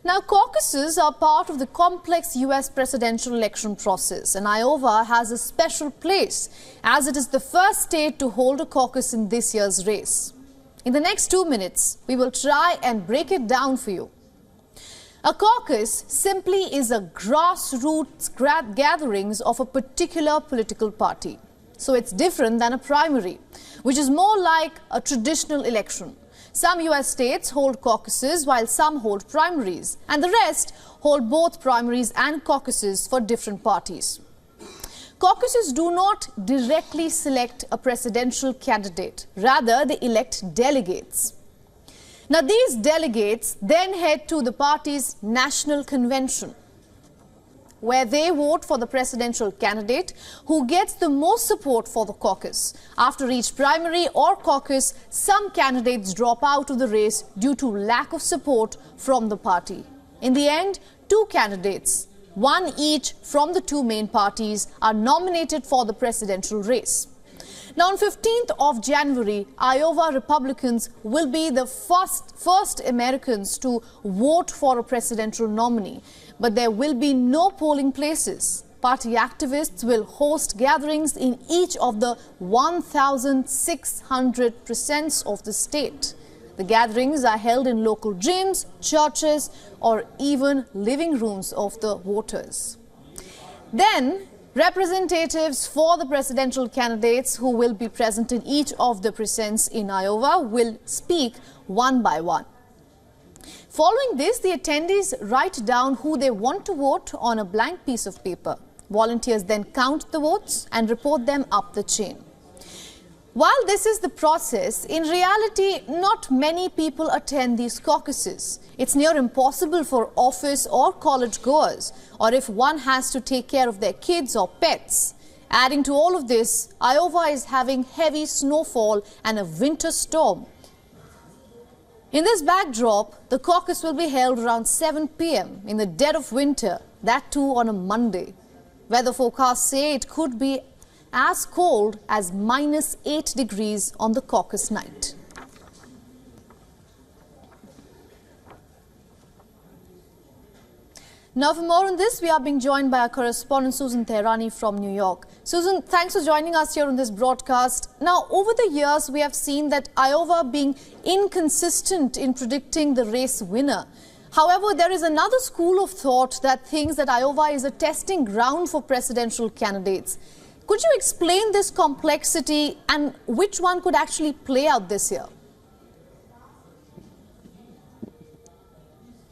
Now, caucuses are part of the complex U.S. presidential election process, and Iowa has a special place as it is the first state to hold a caucus in this year's race. In the next 2 minutes, we will try and break it down for you. A caucus simply is a grassroots gatherings of a particular political party. So it's different than a primary, which is more like a traditional election. Some U.S. states hold caucuses while some hold primaries, and the rest hold both primaries and caucuses for different parties. Caucuses do not directly select a presidential candidate. Rather, they elect delegates. Now, these delegates then head to the party's national convention, where they vote for the presidential candidate who gets the most support for the caucus. After each primary or caucus, some candidates drop out of the race due to lack of support from the party. In the end, 2 candidates, one each from the 2 main parties, are nominated for the presidential race. Now, on 15th of January, Iowa Republicans will be the first Americans to vote for a presidential nominee. But there will be no polling places. Party activists will host gatherings in each of the 1,600 precincts of the state. The gatherings are held in local gyms, churches, or even living rooms of the voters. Then, representatives for the presidential candidates who will be present in each of the precincts in Iowa will speak one by one. Following this, the attendees write down who they want to vote on a blank piece of paper. Volunteers then count the votes and report them up the chain. While this is the process, in reality, not many people attend these caucuses. It's near impossible for office or college goers, or if one has to take care of their kids or pets. Adding to all of this, Iowa is having heavy snowfall and a winter storm. In this backdrop, the caucus will be held around 7 p.m. in the dead of winter, that too on a Monday. Weather forecasts say it could be as cold as -8 degrees on the caucus night. Now, for more on this, we are being joined by our correspondent Susan Tehrani from New York. Susan, thanks for joining us here on this broadcast. Now, over the years, we have seen that Iowa being inconsistent in predicting the race winner. However, there is another school of thought that thinks that Iowa is a testing ground for presidential candidates. Could you explain this complexity and which one could actually play out this year?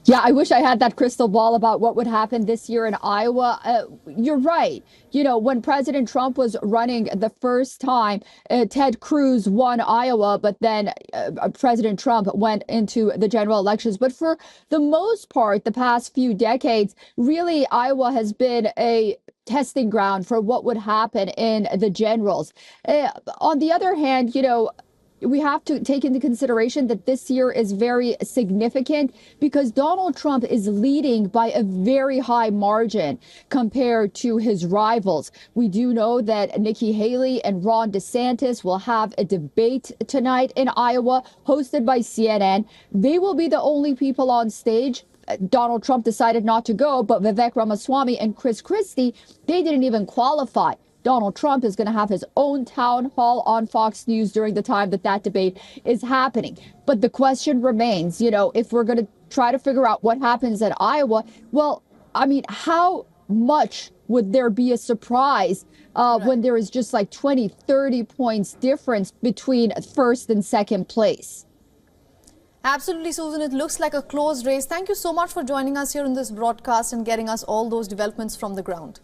Yeah, I wish I had that crystal ball about what would happen this year in Iowa. You're right. You know, when President Trump was running the first time, Ted Cruz won Iowa, but then President Trump went into the general elections. But for the most part, the past few decades, really, Iowa has been a testing ground for what would happen in the generals. On the other hand, you know, we have to take into consideration that this year is very significant because Donald Trump is leading by a very high margin compared to his rivals. We do know that Nikki Haley and Ron DeSantis will have a debate tonight in Iowa, hosted by CNN. They will be the only people on stage. Donald Trump decided not to go, but Vivek Ramaswamy and Chris Christie, they didn't even qualify. Donald Trump is going to have his own town hall on Fox News during the time that debate is happening. But the question remains, you know, if we're going to try to figure out what happens at Iowa, well, I mean, how much would there be a surprise when there is just like 20, 30 points difference between first and second place? Absolutely, Susan. It looks like a close race. Thank you so much for joining us here in this broadcast and getting us all those developments from the ground.